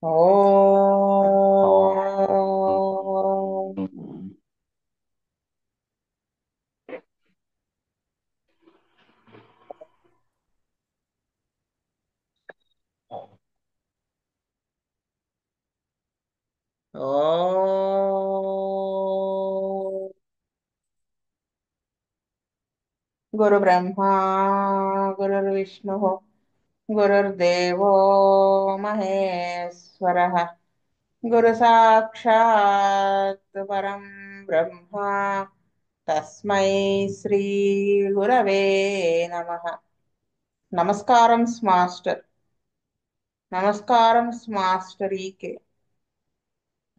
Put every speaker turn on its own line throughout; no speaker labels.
ఓం గురు బ్రహ్మా గురుర్విష్ణు గురుర్దేవో మహేశ్వరః గురు సాక్షాత్ పరం బ్రహ్మ తస్మై శ్రీ గురవే నమః. నమస్కారం మాస్టర్. నమస్కారం మాస్టర్ ఈకే.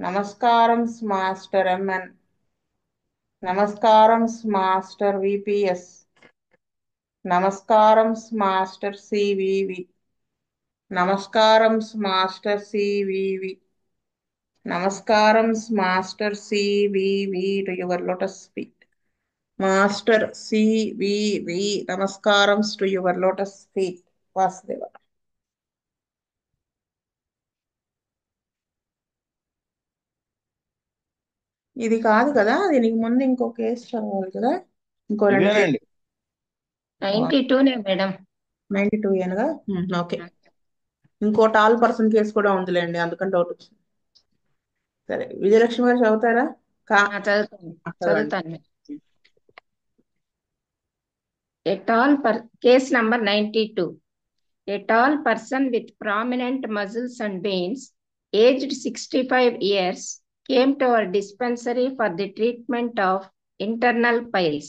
నమస్కారం మాస్టర్ ఎంఎన్. నమస్కారం మాస్టర్ విపిఎస్. నమస్కారం మాస్టర్ సివివి. నమస్కారం మాస్టర్ సివివి. నమస్కారం master CVV to your lotus feet. Master CVV నమస్కారం to your lotus feet. Vasudeva. ఇది కాదు కదా, దీనికి ముందు ఇంకో కేసు చదవాలి కదా, ఇంకో రెండు కేసు.
ఇదేనండి
92 మేడం.
92 ఏనగా. ఓకే. ఇంకో టాల్ పర్సన్ కేసు కూడా ఉందిలేండి, అందుకని డౌట్ వచ్చింది. సరే, విజయలక్ష్మి గారు చదువుతారా?
చదువుతాను
చదవండి.
చదువుతాను. Case number 92. A tall person with prominent muscles and veins, aged 65 years, came to our dispensary for the treatment of internal piles.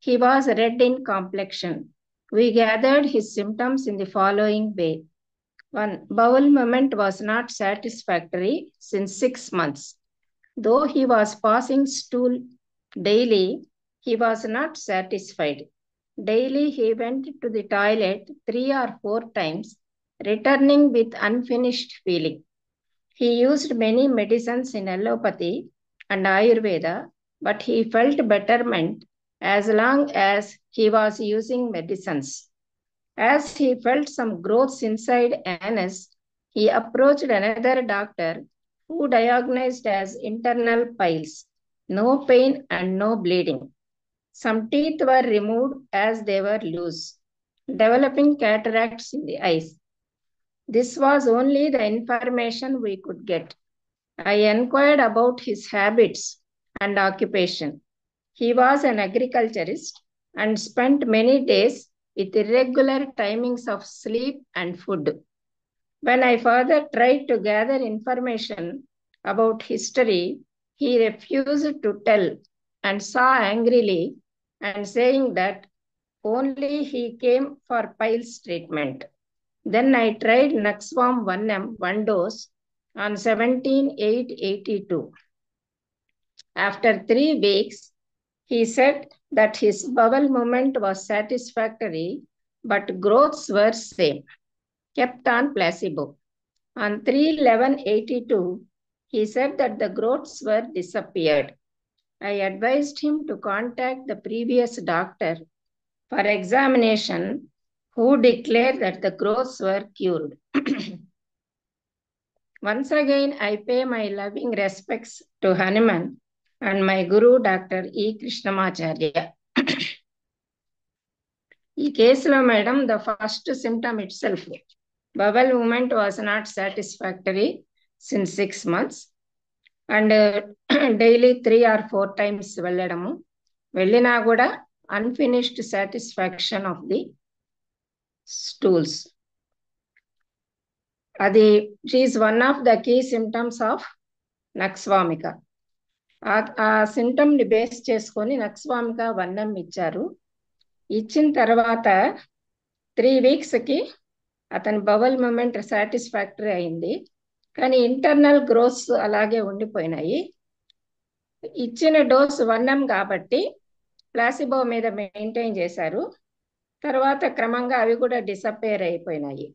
He was red in complexion. We gathered his symptoms in the following way. 1. Bowel movement was not satisfactory since 6 months. Though he was passing stool daily, he was not satisfied. Daily he went to the toilet 3 or 4 times, returning with unfinished feeling. He used many medicines in allopathy and Ayurveda, but he felt betterment as long as he was using medicines. As he felt some growths inside anus, he approached another doctor who diagnosed as internal piles, no pain and no bleeding. Some teeth were removed as they were loose, developing cataracts in the eyes. This was only the information we could get. I inquired about his habits and occupation. He was an agriculturist and spent many days with irregular timings of sleep and food. When I further tried to gather information about history, he refused to tell and saw angrily and saying that only he came for piles treatment. Then I tried Nuxform 1M 1 dose on 17/8/82. After 3 weeks, he said that his bowel movement was satisfactory, but growths were same. Kept on placebo. On 3/11/82, he said that the growths were disappeared. I advised him to contact the previous doctor for examination, who declared that the growths were cured. Once again, I pay my loving respects to Hanuman and my Guru, Dr. E. Krishnamacharya. ఈ కేసులో madam the first symptom itself, bowel movement was not satisfactory since 6 months and daily 3 or 4 times వెళ్ళినా కూడా unfinished satisfaction of the stools. అది is one of the key symptoms of nux vomica. ఆ symptom ని base చేసుకొని nux vomica 1M ఇచ్చారు. ఇచ్చిన తర్వాత 3 weeks కి అతని బవల్ మూమెంట్ సాటిస్ఫాక్టరీ అయింది, కానీ ఇంటర్నల్ గ్రోత్స్ అలాగే ఉండిపోయినాయి. ఇచ్చిన డోస్ 1M కాబట్టి ప్లాసిబో మీద మెయింటైన్ చేశారు. తర్వాత క్రమంగా అవి కూడా డిసప్పేర్ అయిపోయినాయి.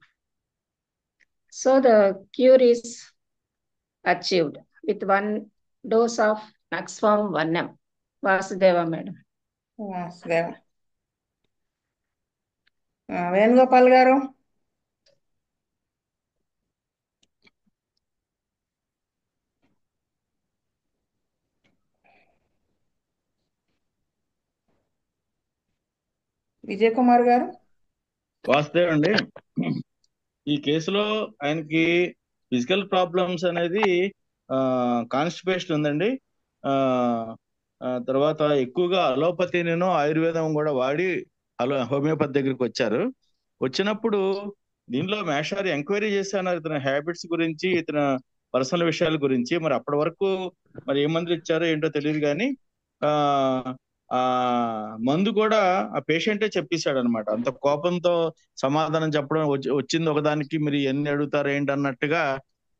So the cure is achieved with 1 dose of నక్స్ఫామ్ 1M. వాసుదేవ మేడం.
వాసుదేవ. వేణుగోపాల్ గారు. విజయ్ కుమార్ గారు.
వాస్తవం అండి. ఈ కేసులో ఆయనకి ఫిజికల్ ప్రాబ్లమ్స్ అనేది కాన్స్టిపేషన్ ఉందండి. ఆ తర్వాత ఎక్కువగా అలోపతి నేను ఆయుర్వేదం కూడా వాడి హోమియోపతి దగ్గరికి వచ్చారు. వచ్చినప్పుడు దీనిలో మేషారి ఎంక్వైరీ చేశాను ఇతని హ్యాబిట్స్ గురించి, ఇతని పర్సనల్ విషయాల గురించి. మరి అప్పటి వరకు మరి ఏ మందులు ఇచ్చారో ఏంటో తెలియదు కానీ ఆ ఆ మందు కూడా ఆ పేషెంటే చెప్పేశాడు అనమాట. అంత కోపంతో సమాధానం చెప్పడం వచ్చింది ఒకదానికి మీరు ఎన్ని అడుగుతారు ఏంటి అన్నట్టుగా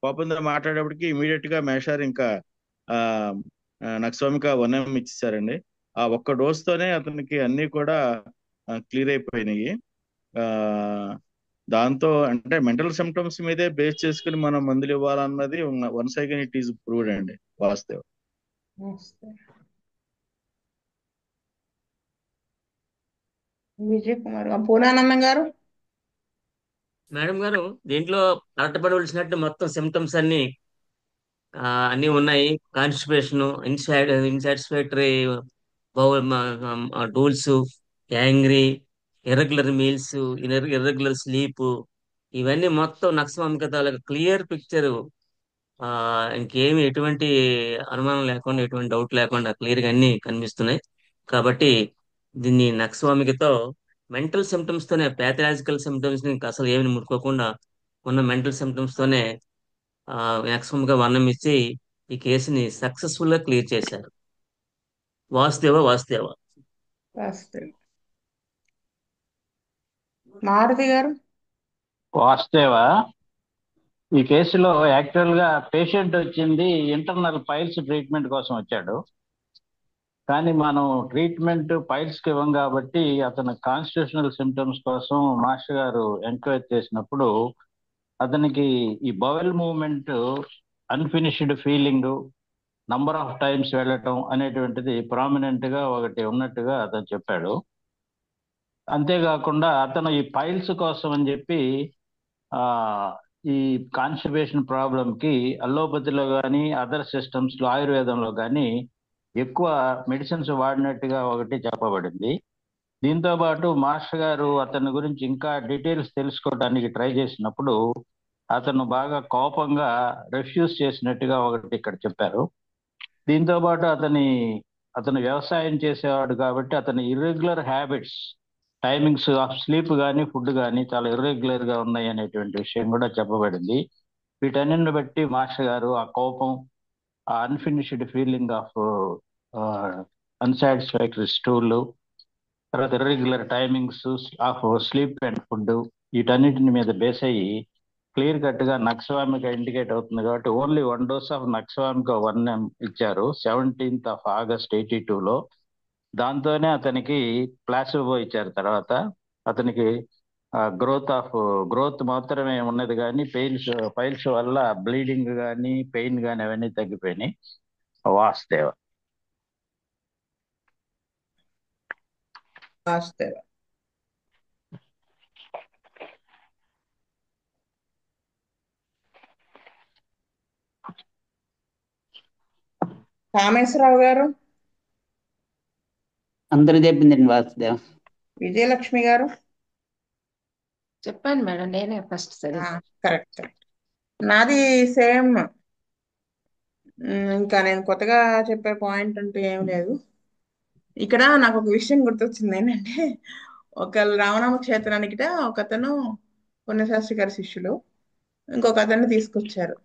కోపంతో మాట్లాడేప్పటికి ఇమీడియట్ గా మేషారు ఇంకా ఆ నక్సోమిక 1 ml ఇచ్చేసారండి. ఆ ఒక్క డోస్ తోనే అతనికి అన్ని కూడా క్లియర్ అయిపోయినాయి. ఆ దాంతో అంటే మెంటల్ సిమ్టమ్స్ మీదే బేస్ చేసుకుని మనం మందులు ఇవ్వాలన్నది once again it is proved అండి. వాస్తవం.
విజయ్ కుమార్ పూర్ణానందం గారు.
మేడం గారు, దీంట్లో అర్థపడవలసినట్టు మొత్తం సిమ్టమ్స్ అన్ని ఉన్నాయి. Constipation, insatisfactory bowel stools, angry, irregular meals, irregular sleep, ఇవన్నీ మొత్తం నక్సమామిక తాలూకా క్లియర్ పిక్చర్. ఇంకేమి ఎటువంటి అనుమానం లేకుండా, ఎటువంటి డౌట్ లేకుండా క్లియర్ గా అన్ని కనిపిస్తున్నాయి. కాబట్టి దీన్ని నక్సమామికతో మెంటల్ సిమ్టమ్స్ తోనే, పాథలాజికల్ సిమ్టమ్స్ ని ఇంకా అసలు ఏమి ముట్టుకోకుండా ఉన్న మెంటల్ సిమ్టమ్స్ తోనే నక్సమామిక వర్ణం ఇచ్చి ఈ కేసుని సక్సెస్ఫుల్ గా క్లియర్ చేశారు. వాసుదేవ వాసుదేవ.
మారుతి గారు.
వాస్తవ ఈ కేసులో యాక్చువల్ గా పేషెంట్ వచ్చింది ఇంటర్నల్ పైల్స్ ట్రీట్మెంట్ కోసం వచ్చాడు. కానీ మనం ట్రీట్మెంట్ పైల్స్ కి ఇవ్వం కాబట్టి అతను కాన్స్టిట్యూషనల్ సిమ్టమ్స్ కోసం మాస్టర్ గారు ఎంక్వైరీ చేసినప్పుడు అతనికి ఈ bowel movement, unfinished feeling, number of times వెళ్ళటం అనేటువంటిది ప్రామినెంట్ గా ఒకటి ఉన్నట్టుగా అతను చెప్పాడు. అంతేకాకుండా అతను ఈ పైల్స్ కోసం అని చెప్పి ఈ కాన్స్టిపేషన్ ప్రాబ్లం కి అల్లోపతిలో కానీ అదర్ సిస్టమ్స్ లో, ఆయుర్వేదంలో కానీ ఎక్కువ మెడిసిన్స్ వాడినట్టుగా ఒకటి చెప్పబడింది. దీంతో పాటు మాస్టర్ గారు అతని గురించి ఇంకా డీటెయిల్స్ తెలుసుకోవడానికి ట్రై చేసినప్పుడు అతను బాగా కోపంగా రిఫ్యూజ్ చేసినట్టుగా ఒకటి ఇక్కడ చెప్పారు. దీంతో పాటు అతను వ్యవసాయం చేసేవాడు కాబట్టి అతని irregular habits, timings of sleep కానీ ఫుడ్ కానీ చాలా ఇర్రెగ్యులర్ గా ఉన్నాయి అనేటువంటి విషయం కూడా చెప్పబడింది. వీటన్నిటిని బట్టి మాస్టర్ గారు ఆ కోపం, ఆ unfinished feeling of unsatisfactory stool, తర్వాత irregular timings of sleep and food, వీటన్నిటిని మీద బేస్ అయ్యి క్లియర్ కట్ గా నక్సవామిక ఇండికేట్ అవుతుంది కాబట్టి ఓన్లీ 1 dose ఆఫ్ నక్సవామిక 1 ml ఇచ్చారు 17th of August 1982లో. దాంతోనే అతనికి ప్లాసిబో ఇచ్చారు. తర్వాత అతనికి గ్రోత్ మాత్రమే ఉన్నది కానీ పైల్స్ వల్ల బ్లీడింగ్ కానీ పెయిన్ కానీ అవన్నీ తగ్గిపోయినాయి. వాస్తవ.
కామేశ్వరరావు గారు.
అందరూ చెప్పిందండి వాసుదేవ.
విజయలక్ష్మి గారు.
చెప్పాను మేడం, నేనే ఫస్ట్. సరే,
కరెక్ట్. నాది సేమ్. ఇంకా నేను కొత్తగా చెప్పే పాయింట్ అంటూ ఏం లేదు. ఇక్కడ నాకు ఒక విషయం గుర్తొచ్చింది. ఏంటంటే ఒక రామనామ క్షేత్రానికి ఒక అతను పుణ్యశాస్త్రి గారి శిష్యులు ఇంకొక అతన్ని తీసుకొచ్చారు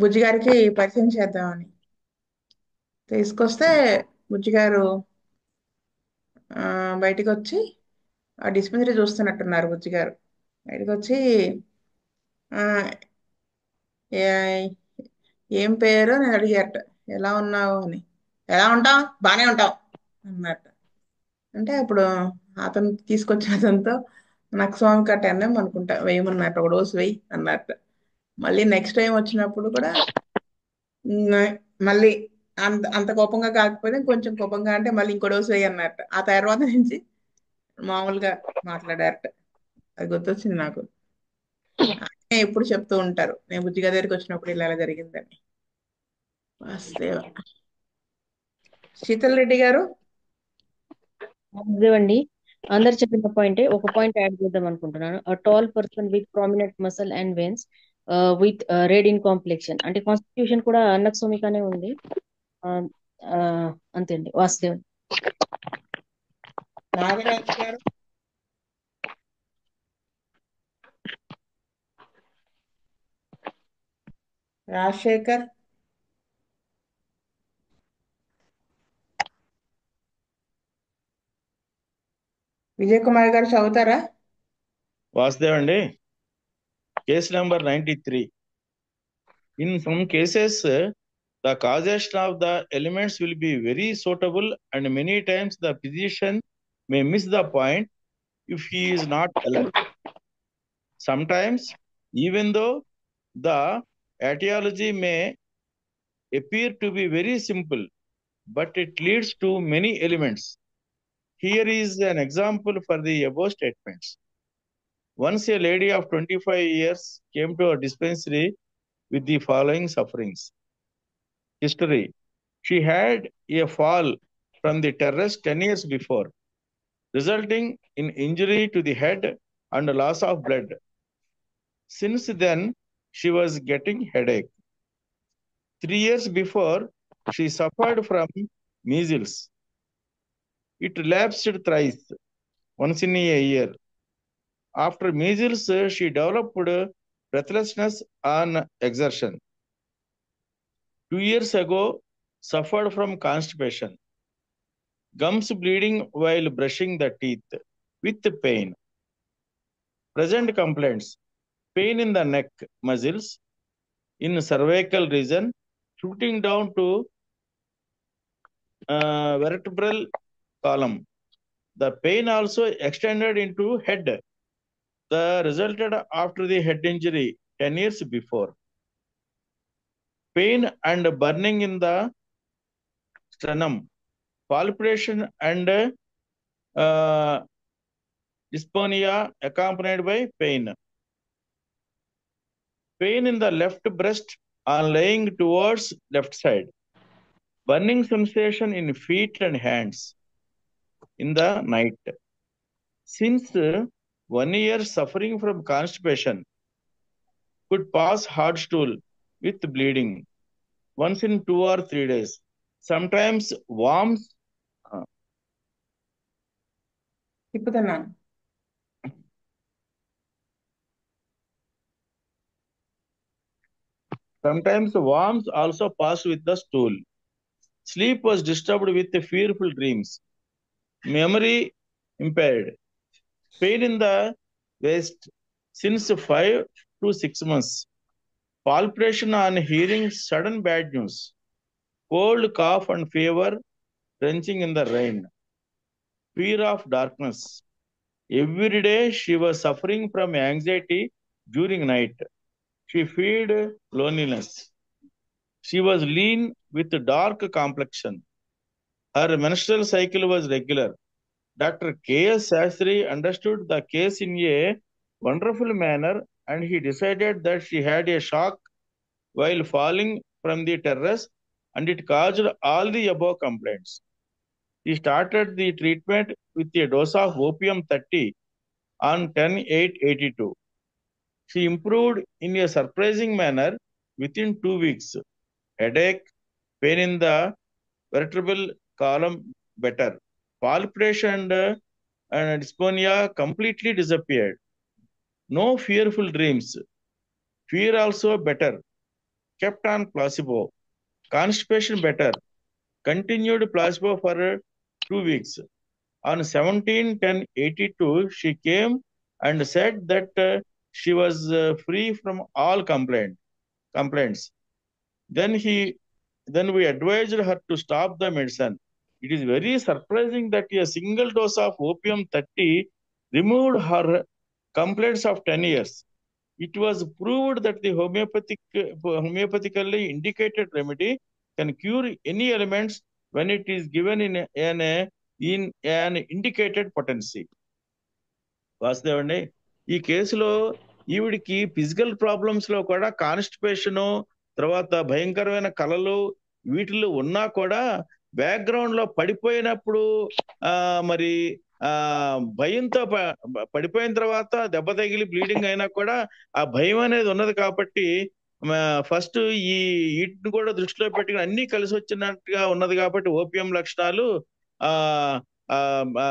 బుజ్జి గారికి పరిచయం చేద్దామని. తీసుకొస్తే బుజ్జి గారు బయటికి వచ్చి ఆ డిస్పెన్సరీ చూస్తున్నట్టున్నారు. బుజ్జి గారు బయటకు వచ్చి ఏం పేరు నేను అడిగారట. ఎలా ఉన్నావు అని. ఎలా ఉంటావు, బానే ఉంటావు అన్నట్టు. అంటే అప్పుడు అతను తీసుకొచ్చిన అతనితో నాకు స్వామికి 10 ml అనుకుంటా వేయమన్నట్టు, 1 dose వేయి అన్నట్టు. మళ్ళీ నెక్స్ట్ టైం వచ్చినప్పుడు కూడా మళ్ళీ అంత కోపంగా కాకపోతే కొంచెం కోపంగా అంటే మళ్ళీ ఇంకో డోసు వేయి అన్నట్టు. ఆ తర్వాత నుంచి మామూలుగా మాట్లాడారట. అది గుర్తొచ్చింది నాకు. ఎప్పుడు చెప్తూ ఉంటారు, నేను బుజ్జిగా దగ్గరికి వచ్చినప్పుడు ఇలా జరిగిందని. వాస్తవ. శీతల్ రెడ్డి గారు.
అండి, అందరు చెప్పిన పాయింటే ఒక పాయింట్ యాడ్ చేద్దాం అనుకుంటున్నాను. Tall person with prominent muscle and veins with red in complexion. అంటే కాన్స్టిట్యూషన్ కూడా అన్నకు సోమికానే ఉంది. Uh, అంతే అండి. వాసుదేవ్.
నాగరాజు గారు, రాజశేఖర్, విజయ్ కుమార్ గారు చదువుతారా?
వాసుదేవ్ అండి, case number 93. In some cases, the causation of the elements will be very suitable, and many times the physician may miss the point if he is not alert. Sometimes, even though the etiology may appear to be very simple, but it leads to many elements. Here is an example for the above statements. Once a lady of 25 years came to a dispensary with the following sufferings. History: she had a fall from the terrace 10 years before, resulting in injury to the head and loss of blood. Since then, she was getting headache. 3 years before, she suffered from measles. It relapsed thrice, once in a year. After measles, she developed breathlessness on exertion. 2 years ago, suffered from constipation, gums bleeding while brushing the teeth, with pain. Present complaints: pain in the neck muscles, in cervical region, shooting down to vertebral column. The pain also extended into head. The resulted after the head injury 10 years before. Pain and burning in the sternum, palpitation and dyspnea accompanied by pain. Pain in the left breast on laying towards left side. Burning sensation in feet and hands in the night. Since 1 year suffering from constipation, could pass hard stool with bleeding once in 2 or 3 days. Sometimes worms.
తిప్పుతున్నాను.
Sometimes worms also passed with the stool. Sleep was disturbed with fearful dreams. Memory impaired. Pain in the waist since 5 to 6 months. Palpitation on hearing sudden bad news. Cold, cough and fever, drenching in the rain. Fear of darkness. Every day she was suffering from anxiety during night. She feared loneliness. She was lean with dark complexion. Her menstrual cycle was regular. Dr. K.S. Sastry understood the case in a wonderful manner, and he decided that she had a shock while falling from the terrace, and it caused all the above complaints. He started the treatment with a dose of opium 30 on 10/8/82. She improved in a surprising manner within 2 weeks. Headache, pain in the vertebral column better. Palpitation and dyspnea completely disappeared. No fearful dreams. Fear also better. Kept on placebo. Constipation better. Continued placebo for 2 weeks. On 17/10/82, she came and said that she was free from all complaints. Then we advised her to stop the medicine. It is very surprising that a single dose of opium 30 removed her complaints of 10 years. It was proved that the homeopathically indicated remedy can cure any elements when it is given in an indicated potency. Vasudev అండి, ఈ కేసులో ఈవిడికి physical problems లో కూడా constipation, తర్వాత భయంకరమైన కలలు వీటిల్లో ఉన్నా కూడా బ్యాక్గ్రౌండ్ లో పడిపోయినప్పుడు మరి ఆ భయంతో పడిపోయిన తర్వాత దెబ్బ తగిలి బ్లీడింగ్ అయినా కూడా ఆ భయం అనేది ఉన్నది కాబట్టి ఫస్ట్ ఈ వీటిని కూడా దృష్టిలో పెట్టుకుని అన్ని కలిసి వచ్చినట్టుగా ఉన్నది కాబట్టి ఓపియం లక్షణాలు ఆ ఆ ఆ,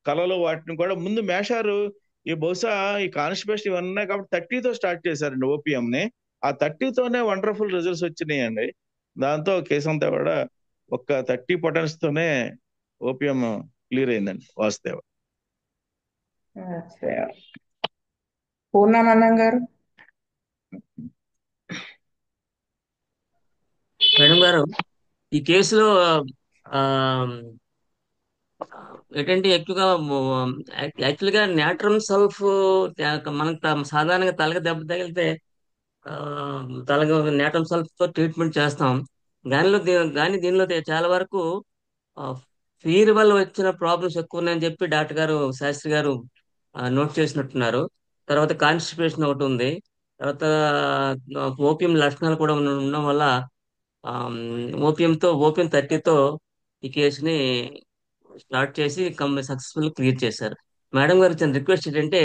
కళలు వాటిని కూడా ముందు మేషారు ఈ బహుశా ఈ కాన్స్టిపేషన్ ఇవన్నీ ఉన్నాయి కాబట్టి 30తో స్టార్ట్ చేశారండి ఓపియం ని. ఆ 30తోనే వండర్ఫుల్ రిజల్ట్స్ వచ్చినాయండి. దాంతో కేసు అంతా కూడా ఒక్క 30 పొటెన్స్ తోనే ఓపియం క్లియర్ అయిందండి వాసుదేవ.
పూర్ణానందం గారు.
మేడం గారు, ఈ కేసులో ఆ, ఏంటంటే ఎక్కువగా యాక్చువల్గా న్యాట్రమ్ సల్ఫ్ మనకు సాధారణంగా తలకి దెబ్బ తగిలితే ఆ, తలకి న్యాట్రమ్ సల్ఫ్ తో ట్రీట్మెంట్ చేస్తాం. కానీ దీనిలో చాలా వరకు ఫీవర్ వల్ల వచ్చిన ప్రాబ్లమ్స్ ఎక్కువ ఉన్నాయని చెప్పి డాక్టర్ గారు, శాస్త్రి గారు నోట్ చేసినట్టున్నారు. తర్వాత కాన్స్టిపేషన్ ఒకటి ఉంది. తర్వాత ఓపియం లక్షణాలు కూడా ఉండడం వల్ల ఓపియం 30తో ఈ కేసుని స్టార్ట్ చేసి సక్సెస్ఫుల్ క్లియర్ చేశారు. మేడం గారు చిన్న రిక్వెస్ట్ ఏంటంటే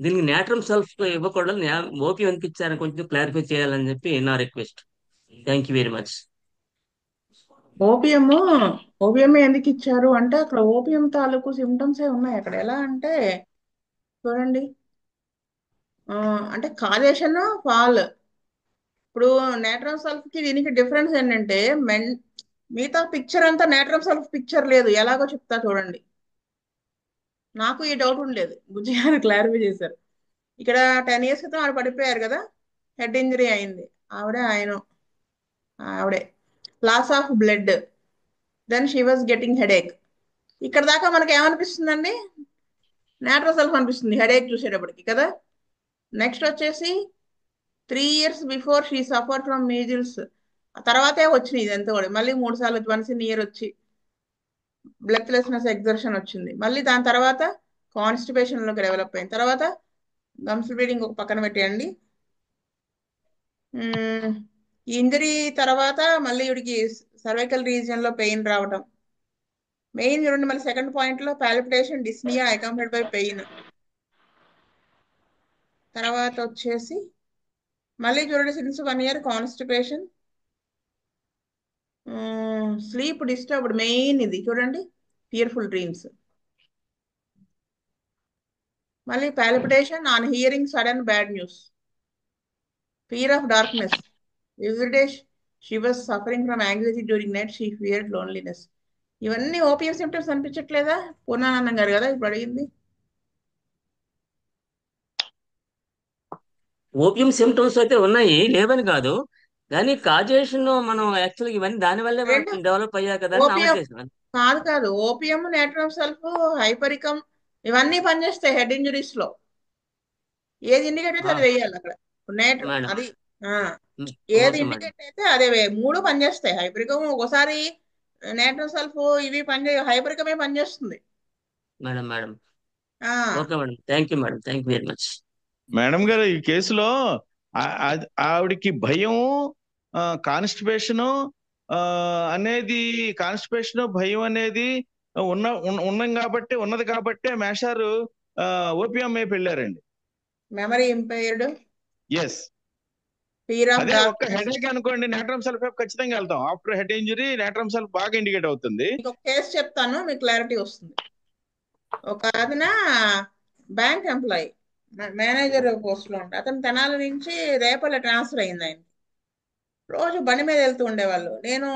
దీనికి నేట్రమ్ సల్ఫ్ ఇవ్వకూడదు, ఓపియం ఎందుకు ఇచ్చారని కొంచెం క్లారిఫై చేయాలని చెప్పి నా request. Thank you very much.
Opium opium ఎందుకు ఇచ్చారు అంటే అక్కడ ఓపియం తాలూకు సిమ్టమ్సే ఉన్నాయి అక్కడ. ఎలా అంటే చూడండి, అంటే కాజేషన్ ఫాల్. ఇప్పుడు నేట్రమ్ సల్ఫ్ కి దీనికి డిఫరెన్స్ ఏంటంటే మిగతా పిక్చర్ అంతా నేట్రమ్ సల్ఫ్ పిక్చర్ లేదు. ఎలాగో చెప్తా చూడండి. నాకు ఈ డౌట్ ఉండలేదు, బుజ్జి గారు క్లారిఫై చేశారు. ఇక్కడ 10 years క్రితం ఆవిడ పడిపోయారు కదా, హెడ్ ఇంజరీ అయింది. ఆవిడే loss of blood, then she was getting headache. ఇక్కడ దాకా మనకి ఏమనిపిస్తుందండి? నేట్రల్ సెల్ఫ్ అనిపిస్తుంది హెడేక్ చూసేటప్పటికి కదా. నెక్స్ట్ వచ్చేసి 3 years before she suffer from measles. తర్వాతే వచ్చినాయి ఇదంతా కూడా. మళ్ళీ 3 సార్లు వన్స్ ఇన్ ఇయర్ వచ్చి బ్లెత్లెస్నెస్ ఎగ్జర్షన్ వచ్చింది. మళ్ళీ దాని తర్వాత కాన్స్టిపేషన్ లోకి డెవలప్ అయిన తర్వాత గమ్స్ బ్లీడింగ్ ఒక పక్కన పెట్టేయండి. ఈ ఇంజరీ తర్వాత మళ్ళీ ఇవిడికి సర్వైకల్ రీజియన్ లో పెయిన్ రావడం. మెయిన్ చూడండి, మళ్ళీ సెకండ్ పాయింట్ లో పాల్పిటేషన్, డిస్నియా అకాంపెనిడ్ బై పెయిన్. తర్వాత వచ్చేసి మళ్ళీ చూడండి, since 1 year constipation, sleep disturbed. Main ఇది చూడండి, ఫియర్ఫుల్ డ్రీమ్స్. మళ్ళీ palpitation on hearing sudden bad news, fear of darkness. Everyday she was suffering from anxiety during night, she feared loneliness. ఇవన్నీ opium symptoms అనిపించట్లేదా? Purnanandam గారు కదా ఇప్పుడు అడిగింది.
ఓపియం సిమ్టమ్స్ అయితే ఉన్నాయి, లేవని కాదు. కానీ కాజేషన్ మనం యాక్చువల్గా ఇవన్నీ దాని వల్లే
రెండు
డెవలప్ అయ్యా కదా అని నా
ఓపియం
ఉద్దేశం.
కాదు, ఓపియం, నేట్రమ్ సెల్ఫ్, హైపరికం ఇవన్నీ పనిచేస్తాయి హెడ్ ఇంజరీస్ లో. ఏది ఇండికేట్ అయితే
ఆ,
అది వేయాలి అక్కడ.
మేడం.
అది ఏది
ఓకే మేడం.
ఇండికేట్ అయితే అదే మూడు పనిచేస్తాయి. హైపరికం ఒకసారి, నేట్రల్ సెల్ఫ్ ఇవి హైపరికమే పనిచేస్తుంది.
మేడం మేడం
ఆ
okay madam. Thank you madam. Thank you very much.
Madam గారు ఈ కేసులో ఆవిడికి భయం, కాన్స్టిపేషన్ అనేది, కాన్స్టిపేషన్ భయం అనేది ఉన్నది కాబట్టి మేషారు ఓపియం వైపు వెళ్ళారండి.
Memory impaired,
yes.
Fear of
అదే ఒక్క
డార్క్నెస్.
హెడేక్ అనుకోండి, నేట్రమ్ సెల్ఫ్ వైపు ఖచ్చితంగా వెళ్తాం. After head injury natrum sulph బాగా ఇండికేట్ అవుతుంది.
ఇంకొక కేసు చెప్తాను, మీకు క్లారిటీ వస్తుంది. ఒక అతన బ్యాంక్ ఎంప్లాయీ, మేనేజర్ పోస్ట్ లో ఉంటే, అతను తెనాలి నుంచి రేపల్లె ట్రాన్స్ఫర్ అయింది. ఆయన రోజు బండి మీద వెళ్తూ ఉండేవాళ్ళు. నేను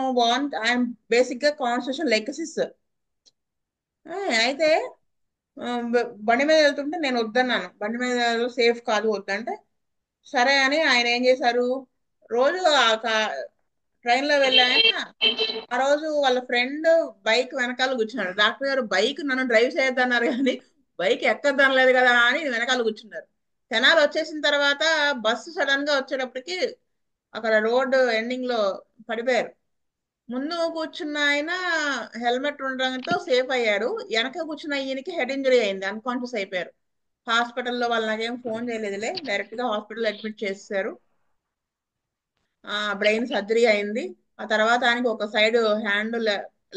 ఆయన బేసిక్ గా కాన్స్టిట్యూషన్ లెక్కసిస్. అయితే బండి మీద వెళ్తుంటే నేను వద్దన్నాను, బండి మీద సేఫ్ కాదు వద్దంటే, సరే అని ఆయన ఏం చేశారు, రోజు ట్రైన్ లో వెళ్ళి ఆయన ఆ రోజు వాళ్ళ ఫ్రెండ్ బైక్ వెనకాల కూర్చున్నాడు. డాక్టర్ గారు బైక్ నన్ను డ్రైవ్ చేయొద్దన్నారు కానీ బైక్ ఎక్కద్దనలేదు కదా అని వెనకాల కూర్చున్నారు. తెనాలి వచ్చేసిన తర్వాత బస్సు సడన్ గా వచ్చేటప్పటికి అక్కడ రోడ్డు ఎండింగ్ లో పడిపోయారు. ముందు కూర్చున్న ఆయన హెల్మెట్ ఉండడంతో సేఫ్ అయ్యాడు. వెనక కూర్చున్న ఈయనకి హెడ్ ఇంజరీ అయింది, అన్కాన్షియస్ అయిపోయారు. హాస్పిటల్లో వాళ్ళు నాకేం ఫోన్ చేయలేదులే, డైరెక్ట్ గా హాస్పిటల్ అడ్మిట్ చేశారు. బ్రెయిన్ సర్జరీ అయింది. ఆ తర్వాత ఆయనకి ఒక సైడ్ హ్యాండ్,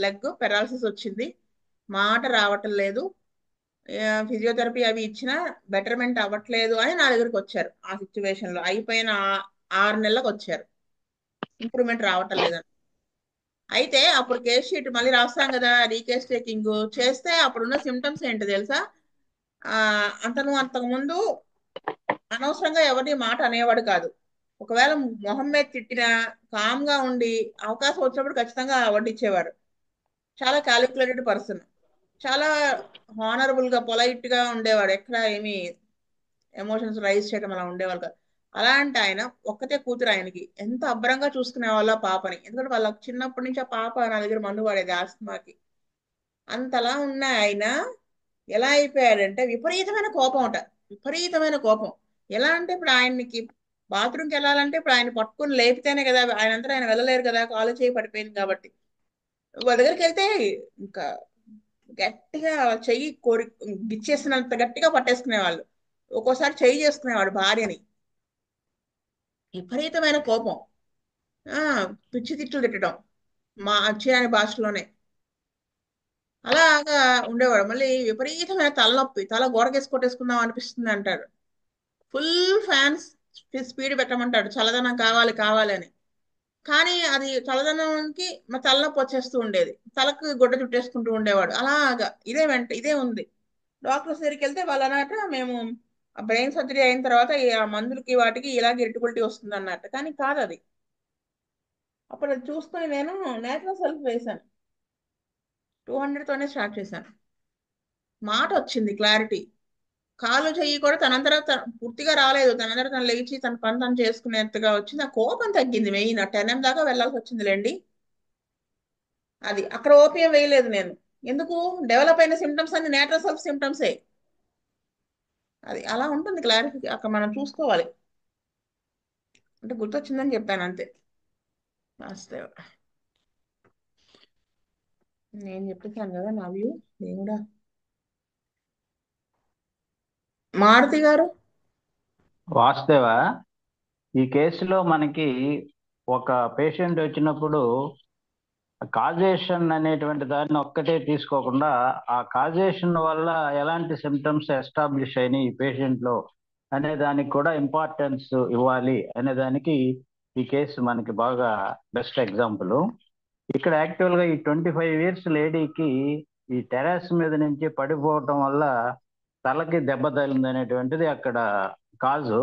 లెగ్ పెరాలసిస్ వచ్చింది. మాట రావటం లేదు. ఫిజియోథెరపీ అవి ఇచ్చినా బెటర్మెంట్ అవ్వట్లేదు అని నా దగ్గరికి వచ్చారు. ఆ సిచ్యువేషన్ లో అయిపోయిన 6 నెలలకు వచ్చారు, ఇంప్రూవ్మెంట్ రావటం లేదని. అయితే అప్పుడు కేస్ షీట్ మళ్ళీ రాస్తాం కదా, రీకేస్ టేకింగ్ చేస్తే అప్పుడున్న సిమ్టమ్స్ ఏంటో తెలుసా? అంతకు ముందు అనవసరంగా ఎవరిని మాట అనేవాడు కాదు. ఒకవేళ మొహం మీద తిట్టినా కామ్ గా ఉండి అవకాశం వచ్చినప్పుడు ఖచ్చితంగా వడ్డిచ్చేవాడు. చాలా క్యాలిక్యులేటెడ్ పర్సన్, చాలా హానరబుల్ గా పొలైట్ గా ఉండేవాడు. ఎక్కడ ఏమి ఎమోషన్స్ రైజ్ చేయడం అలా ఉండేవాళ్ళు కాదు. అలాంటి ఆయన ఒక్కతే కూతురు, ఆయనకి ఎంత అబ్బరంగా చూసుకునే వాళ్ళ పాపని. ఎందుకంటే వాళ్ళ చిన్నప్పటి నుంచి ఆ పాప నా దగ్గర మందు వాడేది ఆస్తమాకి. అంతలా ఉన్న ఆయన ఎలా అయిపోయాడంటే విపరీతమైన కోపం అట, విపరీతమైన కోపం. ఎలా అంటే ఇప్పుడు ఆయనకి బాత్రూమ్కి వెళ్ళాలంటే ఇప్పుడు ఆయన పట్టుకుని లేపితేనే కదా, ఆయన వెళ్ళలేరు కదా, కాలు చేయి పడిపోయింది కాబట్టి. వాళ్ళ దగ్గరికి వెళ్తే ఇంకా గట్టిగా చెయ్యి గిచ్చేసినంత గట్టిగా పట్టేసుకునేవాళ్ళు. ఒక్కోసారి చెయ్యి చేసుకునేవాడు భార్యని. విపరీతమైన కోపం, ఆ పిచ్చి తిట్లు తిట్టడం మా అచ్చిరాని భాషలోనే. అలాగా ఉండేవాడు. మళ్ళీ విపరీతమైన తలనొప్పి, తల గోడకేసి కొట్టేసుకుందాం అనిపిస్తుంది అంటాడు. ఫుల్ ఫ్యాన్స్ స్పీడ్ పెట్టమంటాడు, చల్లదనం కావాలి కావాలి అని. కానీ అది చల్లదనానికి మా తలనొప్పి వచ్చేస్తూ ఉండేది, తలకు గుడ్డ చుట్టేసుకుంటూ ఉండేవాడు. అలాగా ఇదే ఉంది. డాక్టర్స్ దగ్గరికి వెళ్తే వాళ్ళు అన్నట్టు మేము బ్రెయిన్ సర్జరీ అయిన తర్వాత ఆ మందులకి వాటికి ఇలాగ ఇరిటబిలిటీ వస్తుంది అన్నట్టు. కానీ కాదు అది. అప్పుడు అది చూసుకొని నేను నేచురల్ సెల్ఫ్ వేశాను. 200తోనే స్టార్ట్ చేశాను. మాట వచ్చింది, క్లారిటీ. కాలు చెయ్యి కూడా పూర్తిగా రాలేదు, తనంతర తను లేచి తన పని తను చేసుకునేంతగా వచ్చింది. ఆ కోపం తగ్గింది. మెయిన్ 10 దాకా వెళ్ళాల్సి వచ్చిందిలేండి. అది అక్కడ ఓపీఎం వేయలేదు నేను. ఎందుకు? డెవలప్ అయిన సిమ్టమ్స్ అన్ని నేచురల్ సెల్ఫ్ సిమ్టమ్సే. అది అలా ఉంటుంది క్లారిఫికే, అక్కడ మనం చూసుకోవాలి. అంటే గుర్తొచ్చిందని చెప్పాను అంతే. వాస్తవ నేను చెప్పేసాను కదా నా వ్యూ. దేవుడా. మారుతి గారు.
వాస్తవ ఈ కేసులో మనకి ఒక పేషెంట్ వచ్చినప్పుడు కాజేషన్ అనేటువంటి దాన్ని ఒక్కటే తీసుకోకుండా ఆ కాజేషన్ వల్ల ఎలాంటి సిమ్టమ్స్ ఎస్టాబ్లిష్ అయినాయి ఈ పేషెంట్ లో అనే దానికి కూడా ఇంపార్టెన్స్ ఇవ్వాలి అనే దానికి ఈ కేసు మనకి బాగా బెస్ట్ ఎగ్జాంపుల్. ఇక్కడ యాక్చువల్ గా ఈ 25 years లేడీకి ఈ టెర్రస్ మీద నుంచి పడిపోవటం వల్ల తలకి దెబ్బ తగిలింది అనేటువంటిది అక్కడ కాజు.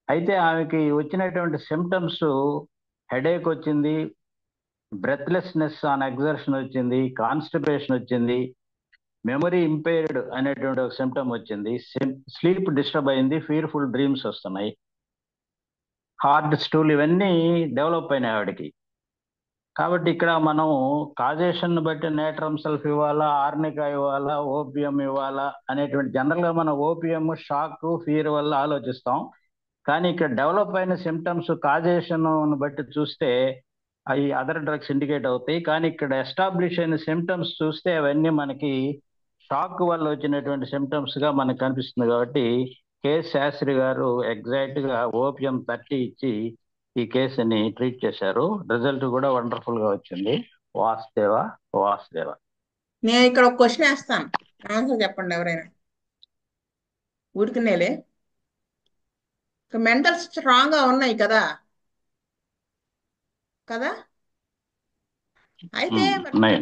అయితే ఆమెకి వచ్చినటువంటి సిమ్టమ్స్ హెడేక్ వచ్చింది, బ్రెత్లెస్నెస్ ఆన్ ఎగ్జర్షన్ వచ్చింది, కాన్స్టిపేషన్ వచ్చింది, మెమరీ ఇంపైర్డ్ అనేటువంటి ఒక సిమ్టమ్ వచ్చింది, స్లీప్ డిస్టర్బ్ అయింది, ఫీర్ఫుల్ డ్రీమ్స్ వస్తున్నాయి, హార్ట్ స్టూల్, ఇవన్నీ డెవలప్ అయినాయి ఆవిడకి. కాబట్టి ఇక్కడ మనం కాజేషన్ బట్టి నేట్రమ్ సెల్ఫ్ ఇవ్వాలా, ఆర్నికా ఇవ్వాలా, ఓపియం ఇవ్వాలా అనేటువంటి జనరల్ గా మనం ఓపియం, షాక్, ఫీర్ వల్ల ఆలోచిస్తాం. కానీ ఇక్కడ డెవలప్ అయిన సిమ్టమ్స్ కాజేషన్ బట్టి చూస్తే అవి అదర్ డ్రగ్స్ ఇండికేట్ అవుతాయి. కానీ ఇక్కడ ఎస్టాబ్లిష్ అయిన సిమ్టమ్స్ చూస్తే అవన్నీ మనకి షాక్ వల్ల వచ్చినటువంటి సిమ్టమ్స్ గా మనకు కనిపిస్తుంది. కాబట్టి కేఎస్ శాస్త్రి గారు ఎగ్జాక్ట్ గా ఓపియం 30 ఇచ్చి ఈ కేసుని ట్రీట్ చేశారు. రిజల్ట్ కూడా వండర్ఫుల్ గా వచ్చింది. వాసుదేవ వాసుదేవ.
నేను ఇక్కడ ఒక క్వశ్చన్ వేస్తాను, ఆన్సర్ చెప్పండి ఎవరైనా. ఊరికినేలే. మెంటల్ స్ట్రాంగ్ గా ఉన్నాయి కదా కదా. అయితే మరి
ఉన్నాయి.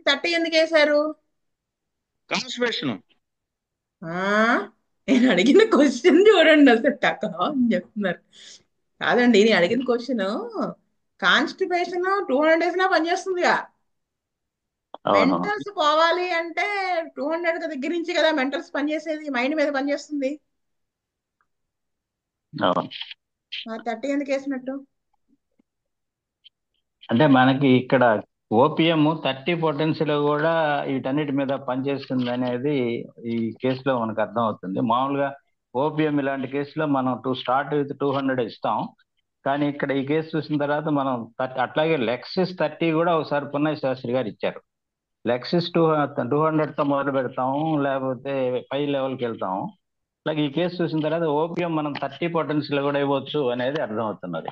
30 ఎందుకు వేశారు?
కాన్స్టిపేషన్.
నేను అడిగిన క్వశ్చన్ చూడండి అసలు టకా అని చెప్తున్నారు. కాదండి, నేను అడిగిన క్వశ్చన్ కాన్స్టిపేషన్ 200 days లా పనిచేస్తుందిగా.
అవును
మెంటల్స్ పోవాలి అంటే 200 దగ్గర నుంచి కదా మెంటల్స్ పనిచేసేది, మైండ్ మీద పనిచేస్తుంది.
అవును.
30 ఎందుకు వేసినట్టు?
అంటే మనకి ఇక్కడ ఓపిఎం 30 పొటెన్షియల్ కూడా వీటన్నిటి మీద పనిచేస్తుంది అనేది ఈ కేసులో మనకు అర్థం అవుతుంది. మామూలుగా ఓపిఎం ఇలాంటి కేసులో మనం స్టార్ట్ విత్ 200 ఇస్తాం. కానీ ఇక్కడ ఈ కేసు చూసిన తర్వాత మనం అట్లాగే లెక్సిస్ 30 కూడా ఒకసారి పున్నయ్య శాస్త్రి గారు ఇచ్చారు. లెక్సిస్ 200తో మొదలు పెడతాము, లేకపోతే 5 లెవెల్కి వెళ్తాము. అలాగే ఈ కేసు చూసిన తర్వాత ఓపిఎం మనం 30 పొటెన్షియల్ కూడా ఇవ్వచ్చు అనేది అర్థం అవుతున్నది.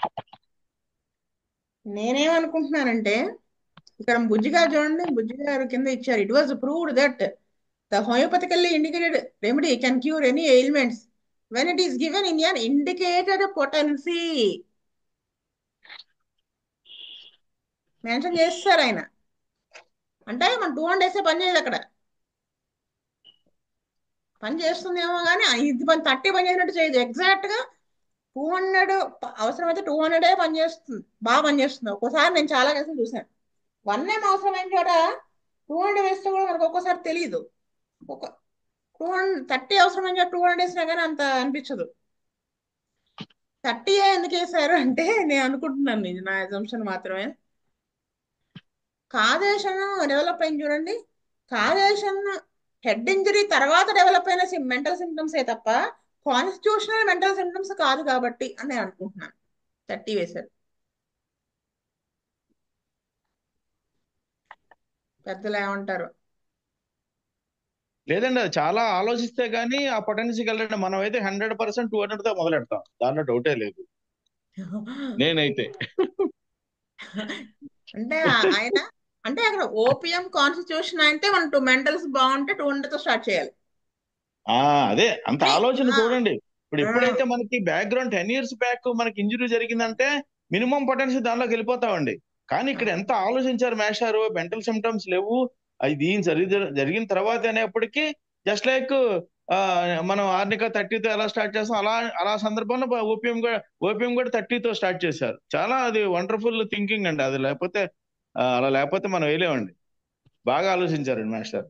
నేనేమనుకుంటున్నానంటే ఇక్కడ బుజ్జి గారు చూడండి, బుజ్జి గారు కింద ఇచ్చారు. It was proved that The homeopathically indicated remedy can cure any ailments when it is given in an indicated potency. Mention చేస్తారు ఆయన. అంటే మనం 200 డేసే పని చేయదు అక్కడ, పని చేస్తుందేమో కానీ ఇది పని 30 పని చేసినట్టు చేయదు. ఎగ్జాక్ట్ గా 200 అవసరమైతే 200 పని చేస్తుంది, బాగా పని చేస్తుంది. ఒక్కోసారి నేను చాలా కేసులు చూసాను, 1 అవసరమైన చోట 200 వేస్తే కూడా మనకు ఒక్కోసారి తెలియదు. ఒక 230 అవసరమైన చోట 200 వేసినా కానీ అంత అనిపించదు. 30 ఎందుకు వేసారు అంటే నేను అనుకుంటున్నాను, ఇది నా అజంప్షన్ మాత్రమే. కాజేషన్ డెవలప్ అయింది చూడండి, కాజేషన్ హెడ్ ఇంజరీ తర్వాత డెవలప్ అయిన మెంటల్ సిమ్టమ్సే తప్ప కాన్స్టిట్యూషనల్ మెంటల్ సిమ్టమ్స్ కాదు కాబట్టి అని నేను అనుకుంటున్నాను. 30 వేశారు. పెద్దలు ఏమంటారు?
లేదండి, అది చాలా ఆలోచిస్తే గానీ ఆ పొటెన్సీకి వెళ్ళండి. మనం అయితే 100% 200తో మొదలెడతాం, దాంట్లో డౌటే లేదు. నేనైతే
అంటే ఆయన అంటే అక్కడ ఓపియం కాన్స్టిట్యూషన్ అంటే మనం 2 మెంటల్స్ బాగుంటే 200తో స్టార్ట్ చేయాలి.
అదే అంత ఆలోచన
ఆ,
చూడండి. ఇప్పుడు
ఆ,
ఎప్పుడైతే మనకి బ్యాక్గ్రౌండ్ 10 years బ్యాక్ మనకి ఇంజురీ జరిగిందంటే మినిమం పొటెన్షియల్ దానిలోకి వెళ్ళిపోతామండి. కానీ ఇక్కడ ఎంత ఆలోచించారు మేషారు, మెంటల్ సిమ్టమ్స్ లేవు, అది దీని జరిగిన తర్వాత అనేప్పటికీ జస్ట్ లైక్ మనం ఆర్నిక 30తో ఎలా స్టార్ట్ చేస్తాం అలా అలా సందర్భంలో ఓపీఎం కూడా 30తో స్టార్ట్ చేశారు. చాలా అది వండర్ఫుల్ థింకింగ్ అండి. అది లేకపోతే అలా లేకపోతే మనం వేయలేమండి. బాగా ఆలోచించారండి మాస్టర్.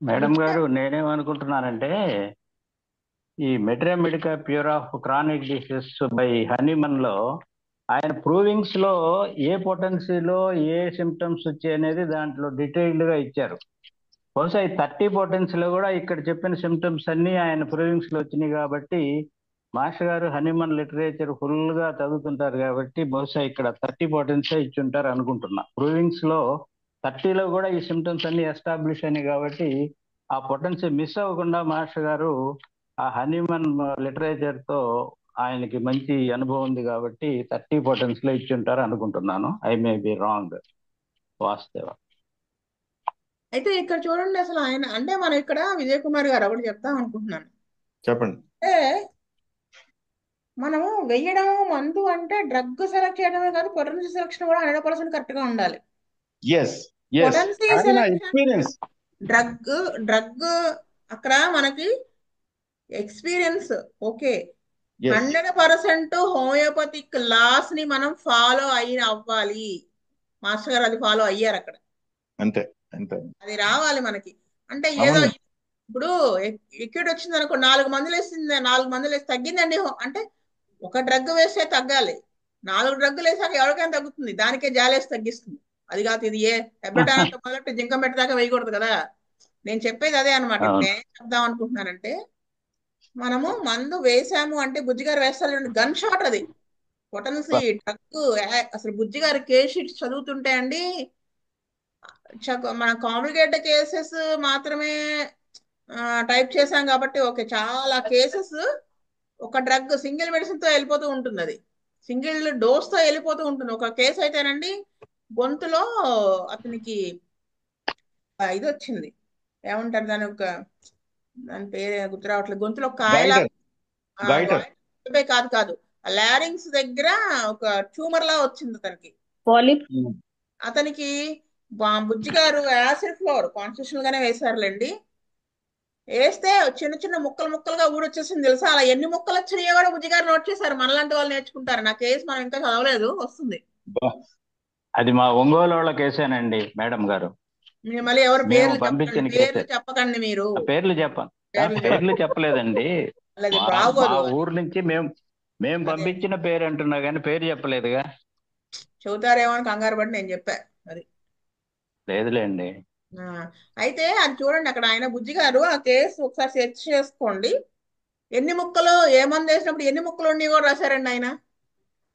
మేడం గారు, నేనేమనుకుంటున్నానంటే ఈ materia medica pure of chronic disease by Hahnemann లో ఆయన ప్రూవింగ్స్ లో ఏ పొటెన్సీలో ఏ సిమ్టమ్స్ వచ్చాయి అనేది దాంట్లో డీటెయిల్డ్ గా ఇచ్చారు. బహుశా ఈ 30 పొటెన్సీలో కూడా ఇక్కడ చెప్పిన సిమ్టమ్స్ అన్ని ఆయన ప్రూవింగ్స్ లో వచ్చినాయి కాబట్టి మాస్టర్ గారు హనీమన్ లిటరేచర్ ఫుల్ గా చదువుతుంటారు కాబట్టి బహుశా ఇక్కడ 30 పొటెన్సీ ఇచ్చి ఉంటారు అనుకుంటున్నా. ప్రూవింగ్స్ లో 30లో కూడా ఈ సిమ్టమ్స్ అన్ని ఎస్టాబ్లిష్ అయినాయి కాబట్టి ఆ పొటెన్సీ మిస్ అవ్వకుండా మాస్టర్ గారు ఆ హనీమన్ లిటరేచర్ తో ఆయనకి మంచి అనుభవం ఉంది కాబట్టి 30 పొటెన్సీలో ఇచ్చి ఉంటారు అనుకుంటున్నాను. I may be wrong. వాస్తవ.
అయితే ఇక్కడ చూడండి, అసలు ఆయన అంటే మనం ఇక్కడ విజయ్ కుమార్ గారు ఒకటి చెప్తాం అనుకుంటున్నాను.
చెప్పండి.
అంటే మనము వెయ్యడం మందు అంటే డ్రగ్ సెలెక్ట్ చేయడమే కాదు, పొటెన్సీ సెలెక్షన్ కూడా 100% కరెక్ట్ గా ఉండాలి. పొటెన్సీ సెలెక్షన్
ఎక్స్పీరియన్స్
డ్రగ్ అక్కడ మనకి ఎక్స్పీరియన్స్ ఓకే, 100% హోమియోపతిక్ లాస్ ని మనం ఫాలో అవ్వాలి. మాస్టర్ గారు అది ఫాలో అయ్యారు అక్కడ.
అంతే అంతే,
అది రావాలి మనకి. అంటే ఏదో ఇప్పుడు ఎక్యూట్ వచ్చింది అనుకో, 4 మందులు వేసింది, 4 మందులు వేసి తగ్గిందండి అంటే ఒక డ్రగ్ వేస్తే తగ్గాలి, 4 డ్రగ్గులు వేసాక ఎవరికైనా తగ్గుతుంది, దానికే జాలేసి తగ్గిస్తుంది. అది కాదు ఇది ఎబ్బటానంతో మొదలెట్టి జింకం పెట్టదాకా వేయకూడదు కదా. నేను చెప్పేది అదే అనమాట. ఇప్పుడు నేను చెప్దాం అనుకుంటున్నానంటే మనము మందు వేసాము అంటే బుజ్జిగారు వేస్తారు, గన్ షాట్ అది పొటెన్సీ డ్రగ్. అసలు బుజ్జిగారి కేస్ షీట్స్ చదువుతుంటే అండి, మన కాంప్లికేటెడ్ కేసెస్ మాత్రమే టైప్ చేశాం కాబట్టి ఓకే, చాలా కేసెస్ ఒక డ్రగ్ సింగిల్ మెడిసిన్ తో వెళ్ళిపోతూ ఉంటుంది, అది సింగిల్ డోస్ తో వెళ్ళిపోతూ ఉంటుంది. ఒక కేసు అయితేనండి గొంతులో అతనికి ఇది వచ్చింది, ఏమంటారు దాని దాని పేరు గుర్తు రావట్లేదు, గొంతులో కాయలా కాదు కాదు లారింగ్స్ దగ్గర ఒక ట్యూమర్ లా వచ్చింది అతనికి.
పాలిప్.
అతనికి బుజ్జి గారు యాసిడ్ ఫ్లోర్ కాన్స్టిట్యూషనల్ గానే వేశారులేండి, వేస్తే చిన్న చిన్న ముక్కలుగా ఊడొచ్చేసింది తెలుసా. అలా ఎన్ని ముక్కలు వచ్చినాయో కూడా బుజ్జి గారు నోట్ చేశారు. మనలాంటి వాళ్ళు నేర్చుకుంటారు. నా కేసు మనం ఇంకా చదవలేదు, వస్తుంది.
అది మా ఒంగోలు వాళ్ళ కేసేనండి మేడం గారు.
మళ్ళీ ఎవరు పేర్లు
పంపించిన
పేర్లు చెప్పకండి మీరు.
పేర్లు చెప్పలేదండి. మా ఊరు నుంచి మేము పంపించిన పేరు అంటున్నా కానీ పేరు చెప్పలేదుగా.
చెబుతారేమో అని కంగారు పడి నేను చెప్పా. అది
లేదులేండి.
అయితే అది చూడండి, అక్కడ ఆయన బుజ్జి గారు ఆ కేసు ఒకసారి సెర్చ్ చేసుకోండి. ఎన్ని ముక్కలు ఏ మంది వేసినప్పుడు ఎన్ని ముక్కలు ఉన్నాయి కూడా రాశారండి ఆయన.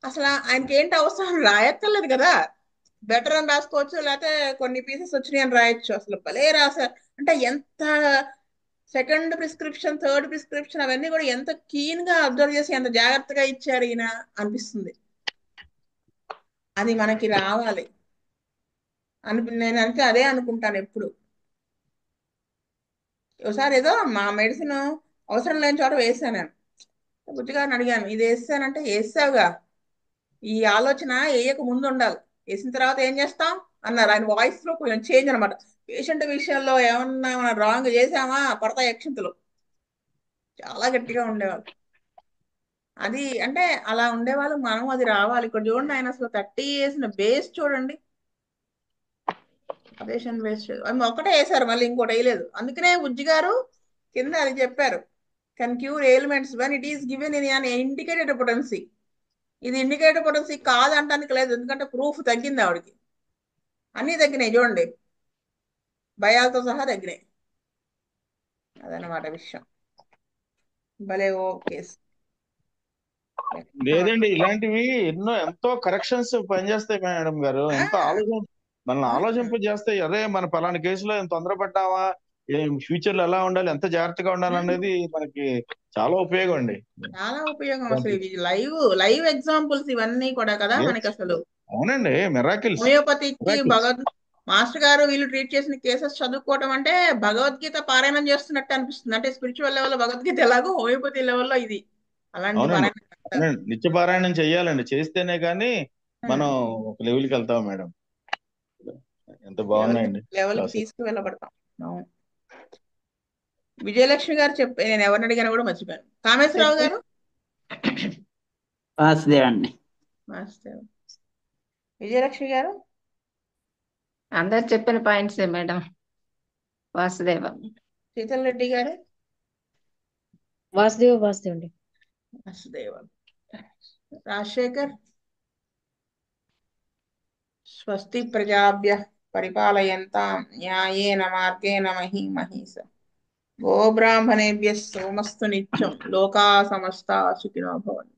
అసలు ఆయనకి ఏంటి అవసరం, రాయక్కర్లేదు కదా, బెటర్ అని రాసుకోవచ్చు, లేకపోతే కొన్ని పీసెస్ వచ్చినాయి అని రాయొచ్చు. అసలు భలే రాశారు. అంటే ఎంత సెకండ్ ప్రిస్క్రిప్షన్, థర్డ్ ప్రిస్క్రిప్షన్ అవన్నీ కూడా ఎంత కీన్ గా అబ్జర్వ్ చేసి ఎంత జాగ్రత్తగా ఇచ్చారు ఈయన అనిపిస్తుంది. అది మనకి రావాలి నేను అంటే అదే అనుకుంటాను ఎప్పుడు. ఒకసారి ఏదో మా మెడిసిన్ అవసరం లేని చోట వేసాను నేను. బుజ్జిగారిని అడిగాను, ఇది వేసానంటే వేసావుగా, ఈ ఆలోచన వేయక ముందు ఉండాలి, వేసిన తర్వాత ఏం చేస్తాం అన్నారు. ఆయన వాయిస్ లో కొంచెం చేంజ్ అనమాట. పేషెంట్ విషయంలో ఏమన్నా మనం రాంగ్ చేసామా పడతాయి అక్షింతలు. చాలా గట్టిగా ఉండేవాళ్ళు. అది అంటే అలా ఉండేవాళ్ళు. మనం అది రావాలి. ఇక్కడ చూడండి, ఆయన అసలు 30 వేసిన బేస్ చూడండి. అదేషన్ బేస్ అది ఒక్కటే వేసారు, మళ్ళీ ఇంకోటి వేయలేదు. అందుకనే బుజ్జి గారు కింద అది చెప్పారు, can cure ailments when it is given in an indicated potency. ఇది ఇండికేటెడ్ పొటెన్సీ కాదంటానికి లేదు, ఎందుకంటే ప్రూఫ్ తగ్గింది ఆవిడకి. అన్నీ తగ్గినాయి చూడండి, భయాలతో సహా తగ్గినాయి. అదనమాట విషయం. భలే ఓ కేసు.
లేదండి, ఇలాంటివి ఎంతో కరెక్షన్స్ పనిచేస్తాయి మేడం గారు. ఎంతో మనల్ని ఆలోచింప చేస్తాయి. అదే మన పలానా కేసులో ఎంత తొందరపడ్డావా, ఫ్యూచర్ లో ఎలా ఉండాలి, ఎంత జాగ్రత్తగా ఉండాలి అనేది మనకి చాలా ఉపయోగం అండి.
చాలా ఉపయోగం. అసలు ఇవి లైవ్ ఎగ్జాంపుల్స్ ఇవన్నీ కూడా కదా మనకి అసలు.
అవునండి, మిరాకిల్స్.
హోమియోపతికి మాస్టర్ గారు వీళ్ళు ట్రీట్ చేసిన కేసెస్ చదువుకోవడం అంటే భగవద్గీత పారాయణం చేస్తున్నట్టు అనిపిస్తుంది. అంటే స్పిరిచువల్ లెవెల్లో భగవద్గీత ఎలాగో హోమియోపతి లెవెల్లో ఇది అలాంటి పారాయణం.
నిత్య పారాయణం చెయ్యాలండి, చేస్తేనే కానీ మనం ఒక లెవెల్కి వెళ్తాం మేడం. ఎంత బాగున్నాయండి,
లెవెల్కి తీసుకువెళ్ళబడతాం. అవును. విజయలక్ష్మి గారు నేను ఎవరిని అడిగాను కూడా మర్చిపోయాను. కామేశ్వరరావు గారు.
వాసుదేవండి.
విజయలక్ష్మి గారు.
అందరు చెప్పిన పాయింట్సే మేడం. వాసుదేవ.
శీతల్ రెడ్డి గారు.
వాసుదేవ.
రాజశేఖర్. స్వస్తి ప్రజాభ్యః పరిపాలయంతాం న్యాయేన మార్గేణ మహీమహీస గోబ్రాహ్మణేభ్యः సోమస్తు నిత్యం లోకా సమస్తా సుఖినో భవంతు.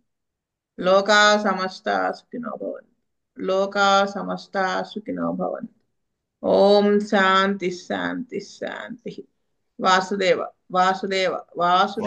లోకా సమస్తా సుఖినో భవంతు. లోకా సమస్తా సుఖినో భవంతు. ఓం శాంతి శాంతి శాంతి. వాసుదేవ వాసుదేవ వాసుదేవ.